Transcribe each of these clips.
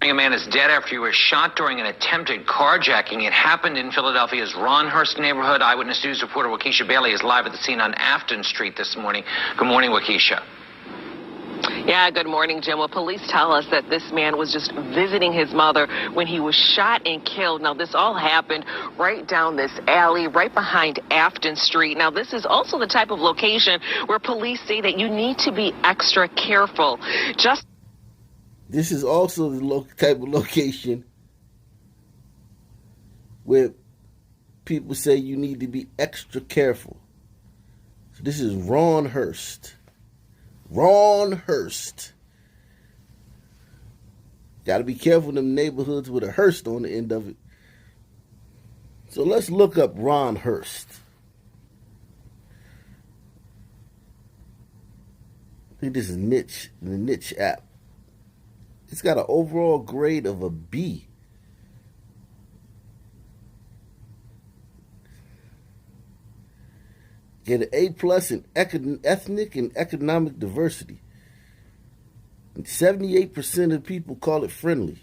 A man is dead after he was shot during an attempted carjacking. It happened in Philadelphia's Ronhurst neighborhood. Eyewitness News reporter Waukesha Bailey is live at the scene on Afton Street this morning. Good morning, Waukesha. Yeah, good morning, Jim. Well, police tell us that this man was just visiting his mother when he was shot and killed. Now, this all happened right down this alley, right behind Afton Street. Now, this is also the type of location where police say that you need to be extra careful. This is also the type of location where people say you need to be extra careful. So this is Ronhurst. Ronhurst. Got to be careful in them neighborhoods with a Hurst on the end of it. So let's look up Ronhurst. I think this is Niche, the Niche app. It's got an overall grade of a B. Get an A plus in ethnic and economic diversity. And 78% of people call it friendly.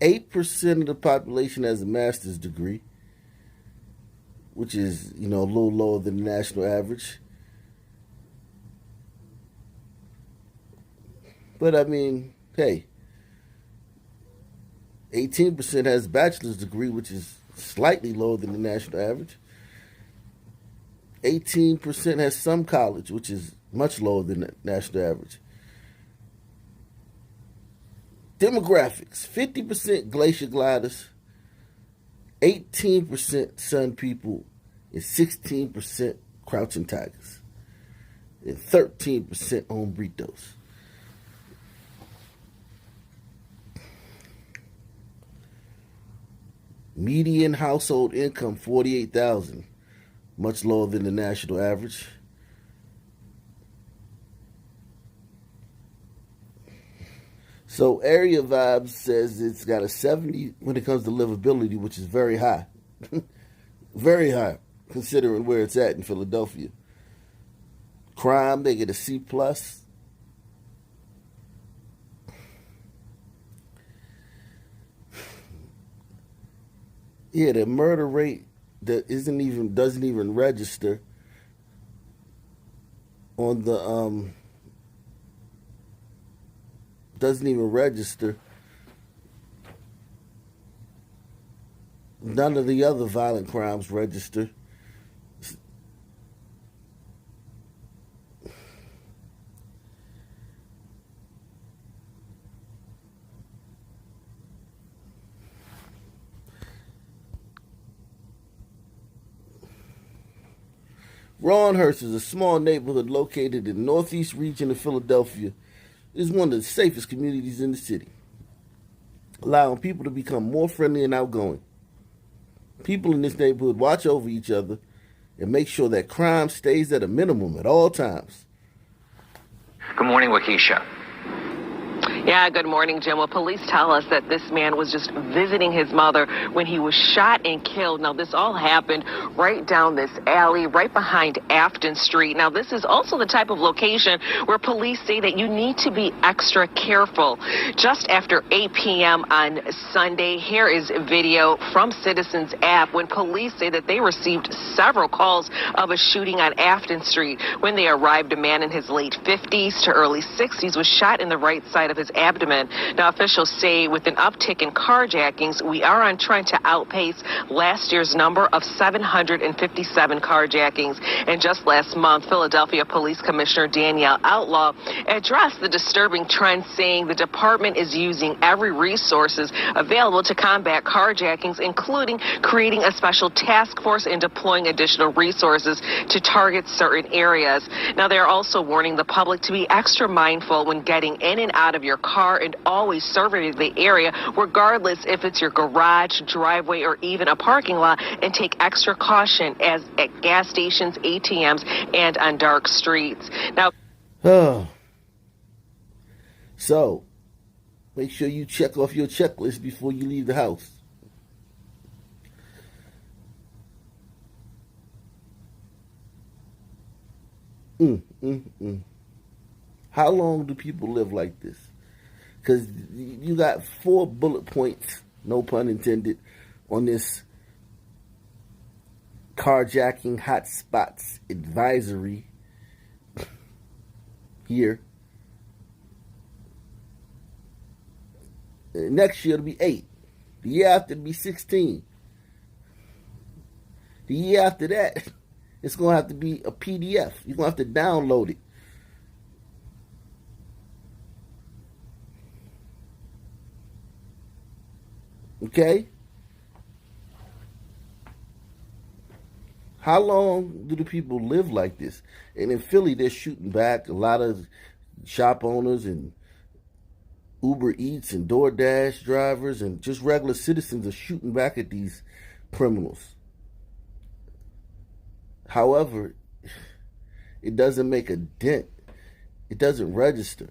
8% of the population has a master's degree, which is, a little lower than the national average. But I mean, hey, 18% has a bachelor's degree, which is slightly lower than the national average. 18% has some college, which is much lower than the national average. Demographics, 50% glacier gliders, 18% sun people, and 16% crouching tigers, and 13% hombritos. Median household income, $48,000, much lower than the national average. So Area Vibes says it's got a 70 when it comes to livability, which is very high. Very high, considering where it's at in Philadelphia. Crime, they get a C+. Yeah, the murder rate that doesn't even register on the doesn't even register. None of the other violent crimes register. Ronhurst is a small neighborhood located in the northeast region of Philadelphia. It is one of the safest communities in the city, allowing people to become more friendly and outgoing. People in this neighborhood watch over each other and make sure that crime stays at a minimum at all times. Good morning, Waukesha. Yeah, good morning, Jim. Well, police tell us that this man was just visiting his mother when he was shot and killed. Now, this all happened right down this alley, right behind Afton Street. Now, this is also the type of location where police say that you need to be extra careful. Just after 8 p.m. on Sunday, here is video from Citizens app when police say that they received several calls of a shooting on Afton Street. When they arrived, a man in his late 50s to early 60s was shot in the right side of his abdomen. Now, officials say with an uptick in carjackings, we are on track to outpace last year's number of 757 carjackings. And just last month, Philadelphia Police Commissioner Danielle Outlaw addressed the disturbing trend, saying the department is using every resources available to combat carjackings, including creating a special task force and deploying additional resources to target certain areas. Now, they're also warning the public to be extra mindful when getting in and out of your car and always survey the area, regardless if it's your garage, driveway, or even a parking lot, and take extra caution as at gas stations, ATMs, and on dark streets. Now, so make sure you check off your checklist before you leave the house. How long do people live like this? Because you got 4 bullet points, no pun intended, on this carjacking hotspots advisory here. Next year it'll be 8. The year after it'll be 16. The year after that, it's going to have to be a PDF. You're going to have to download it. Okay? How long do the people live like this? And in Philly, they're shooting back. A lot of shop owners and Uber Eats and DoorDash drivers and just regular citizens are shooting back at these criminals. However, it doesn't make a dent. It doesn't register.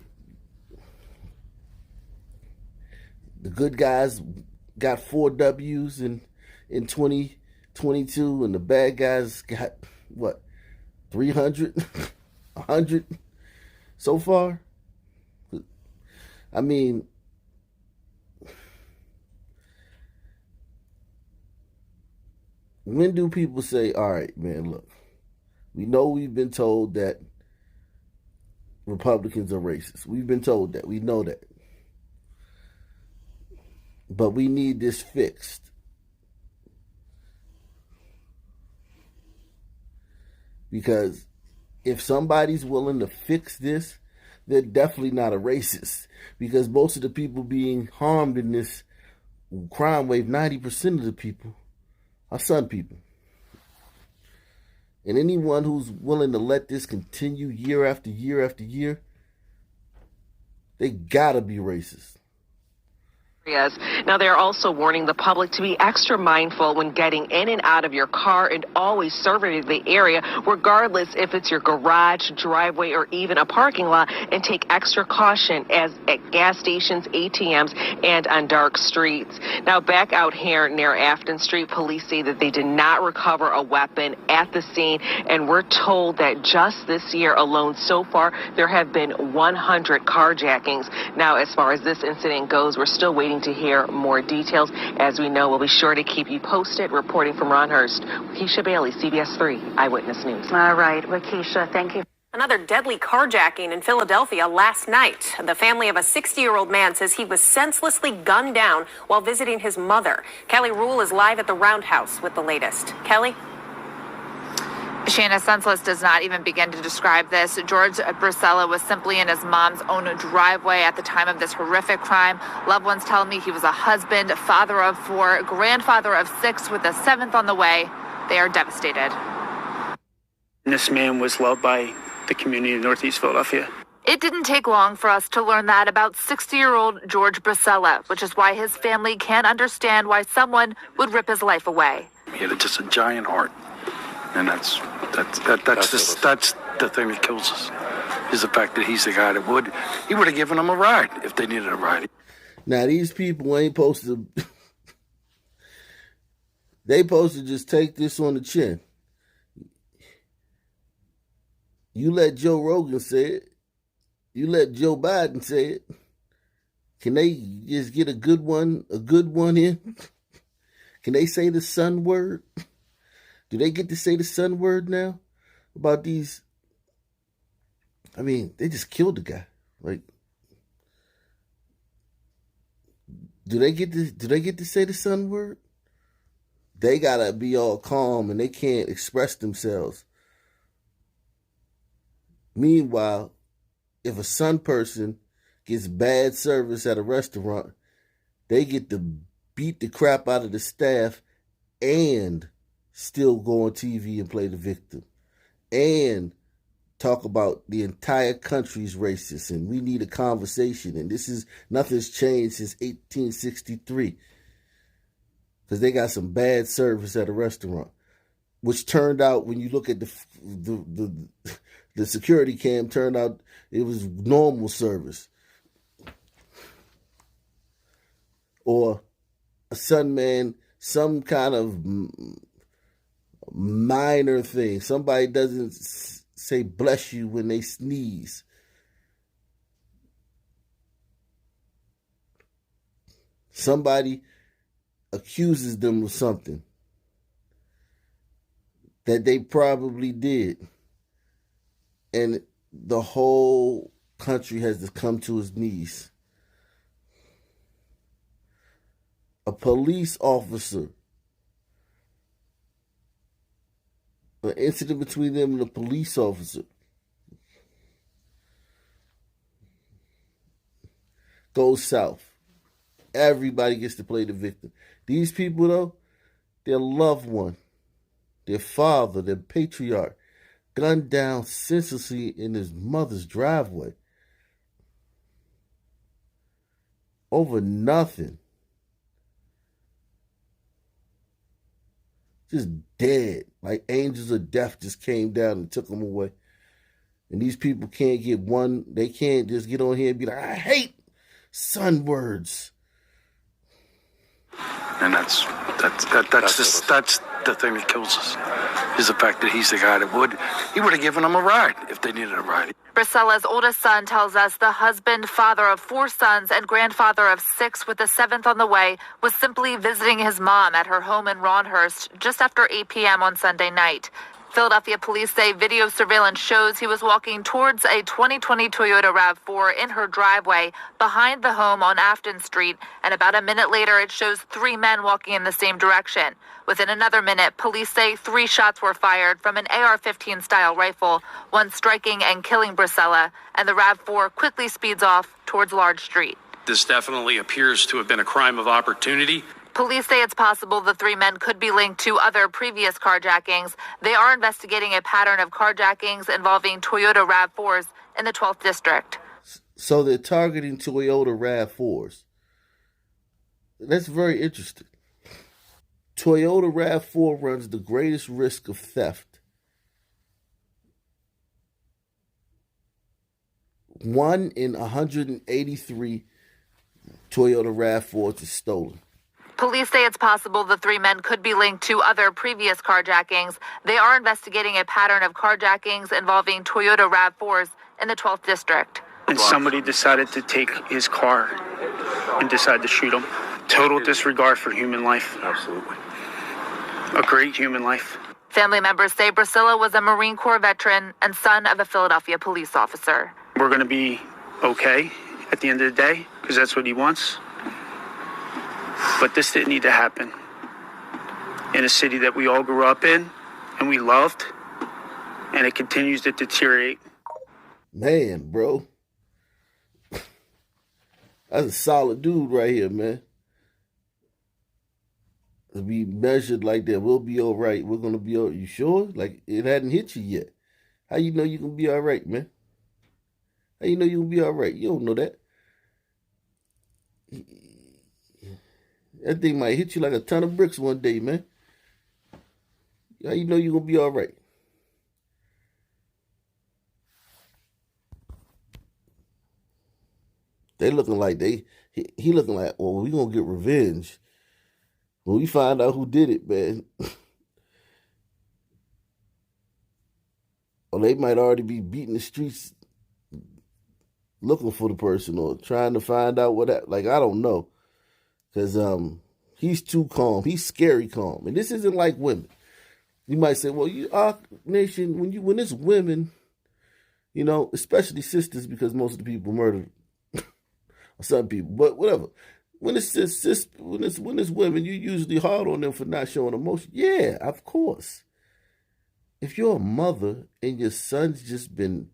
The good guys got 4 W's in 2022, and the bad guys got, what, 300? 100 so far? I mean, when do people say, all right, man, look, we know we've been told that Republicans are racist. We've been told that. We know that. But we need this fixed. Because if somebody's willing to fix this, they're definitely not a racist. Because most of the people being harmed in this crime wave, 90% of the people are Sun people. And anyone who's willing to let this continue year after year after year, they gotta be racist. Now, they're also warning the public to be extra mindful when getting in and out of your car and always survey the area, regardless if it's your garage, driveway, or even a parking lot, and take extra caution as at gas stations, ATMs, and on dark streets. Now, back out here near Afton Street, police say that they did not recover a weapon at the scene, and we're told that just this year alone so far, there have been 100 carjackings. Now, as far as this incident goes, we're still waiting to hear more details. As we know, we'll be sure to keep you posted. Reporting from Ronhurst, Waukesha Bailey, CBS 3 Eyewitness News. All right, Waukesha, thank you. Another deadly carjacking in Philadelphia last night. The family of a 60-year-old man says he was senselessly gunned down while visiting his mother. Kelly Rule is live at the Roundhouse with the latest. Kelly? Shana, senseless does not even begin to describe this. George Brusella was simply in his mom's own driveway at the time of this horrific crime. Loved ones tell me he was a husband, father of 4, grandfather of 6 with a 7th on the way. They are devastated. This man was loved by the community of Northeast Philadelphia. It didn't take long for us to learn that about 60-year-old George Brusella, which is why his family can't understand why someone would rip his life away. He had just a giant heart. And that's the thing that kills us, is the fact that he's the guy that he would have given them a ride if they needed a ride. Now, these people ain't supposed to, they supposed to just take this on the chin. You let Joe Rogan say it. You let Joe Biden say it. Can they just get a good one in? Can they say the Sun word? Do they get to say the Sun word now about these? I mean, they just killed the guy. Like, do they get to say the Sun word? They gotta be all calm and they can't express themselves. Meanwhile, if a Sun person gets bad service at a restaurant, they get to beat the crap out of the staff and still go on TV and play the victim and talk about the entire country's racist and we need a conversation and nothing's changed since 1863 because they got some bad service at a restaurant, which turned out, when you look at the security cam, turned out it was normal service. Or a Sun man, some kind of minor thing. Somebody doesn't say bless you when they sneeze. Somebody accuses them of something that they probably did. And the whole country has to come to its knees. A police officer, an incident between them and a police officer, goes south. Everybody gets to play the victim. These people, though, their loved one, their father, their patriarch, gunned down senselessly in his mother's driveway over nothing. Just dead. Like angels of death just came down and took them away. And these people can't get one, they can't just get on here and be like, I hate son words. And that's the thing that kills us, is the fact that he's the guy that he would have given them a ride if they needed a ride. Brisella's oldest son tells us the husband, father of 4 sons, and grandfather of 6 with the 7th on the way, was simply visiting his mom at her home in Ronhurst just after 8 p.m. on Sunday night. Philadelphia police say video surveillance shows he was walking towards a 2020 Toyota RAV4 in her driveway behind the home on Afton Street, and about a minute later it shows 3 men walking in the same direction. Within another minute, police say 3 shots were fired from an AR-15 style rifle, one striking and killing Brisella, and the RAV4 quickly speeds off towards Large Street. This definitely appears to have been a crime of opportunity. Police say it's possible the 3 men could be linked to other previous carjackings. They are investigating a pattern of carjackings involving Toyota RAV4s in the 12th district. So they're targeting Toyota RAV4s. That's very interesting. Toyota RAV4 runs the greatest risk of theft. 1 in 183 Toyota RAV4s is stolen. Police say it's possible the 3 men could be linked to other previous carjackings. They are investigating a pattern of carjackings involving Toyota RAV4s in the 12th district. And somebody decided to take his car and decide to shoot him. Total disregard for human life. Absolutely. A great human life. Family members say Brisella was a Marine Corps veteran and son of a Philadelphia police officer. We're going to be okay at the end of the day, because that's what he wants. But this didn't need to happen in a city that we all grew up in and we loved, and it continues to deteriorate. Man, bro. That's a solid dude right here, man. To be measured like that, we'll be all right. We're going to be all right. You sure? Like, it hadn't hit you yet. How you know you can be all right, man? How you know you can be all right? You don't know that. That thing might hit you like a ton of bricks one day, man. How you know you're going to be all right? They looking like he looking like, well, we going to get revenge. When we find out who did it, man. Or they might already be beating the streets looking for the person or trying to find out what that, like, I don't know. Because he's too calm. He's scary calm. And this isn't like women. You might say, well, our nation, when it's women, you know, especially sisters, because most of the people murdered some people, but whatever. When it's women, you usually hard on them for not showing emotion. Yeah, of course. If you're a mother and your son's just been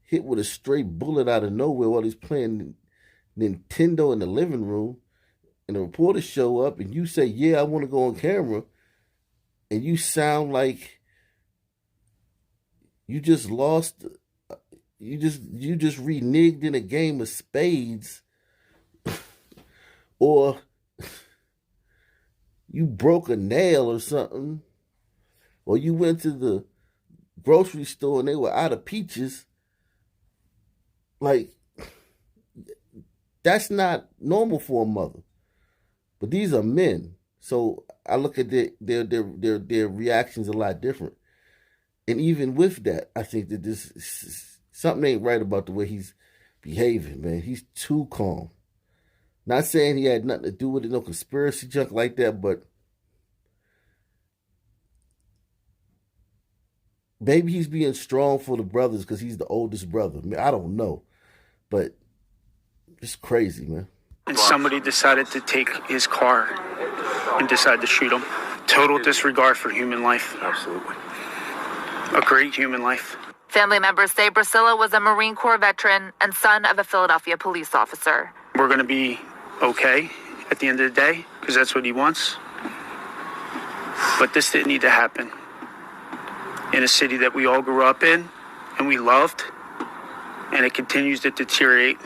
hit with a stray bullet out of nowhere while he's playing Nintendo in the living room, and the reporters show up and you say, yeah, I want to go on camera, and you sound like you just lost, you just reneged in a game of spades, or you broke a nail or something, or you went to the grocery store and they were out of peaches, like, that's not normal for a mother. But these are men, so I look at their reactions a lot different. And even with that, I think that something ain't right about the way he's behaving, man. He's too calm. Not saying he had nothing to do with it, no conspiracy junk like that, but maybe he's being strong for the brothers because he's the oldest brother. I mean, I don't know, but it's crazy, man. And somebody decided to take his car and decide to shoot him. Total disregard for human life. Absolutely. A great human life. Family members say Brasilla was a Marine Corps veteran and son of a Philadelphia police officer. We're going to be okay at the end of the day because that's what he wants. But this didn't need to happen in a city that we all grew up in and we loved, and it continues to deteriorate.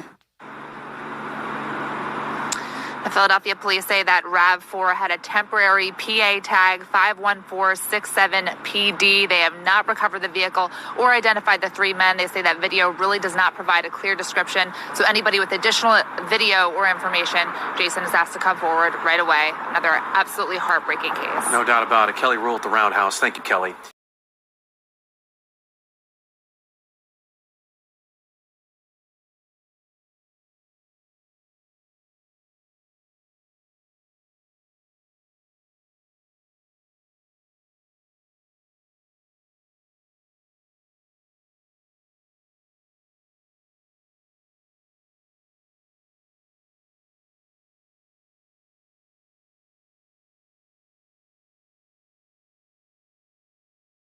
The Philadelphia police say that RAV4 had a temporary PA tag 51467PD. They have not recovered the vehicle or identified the three men. They say that video really does not provide a clear description. So anybody with additional video or information, Jason is asked to come forward right away. Another absolutely heartbreaking case. No doubt about it. Kelly Rule at the Roundhouse. Thank you, Kelly.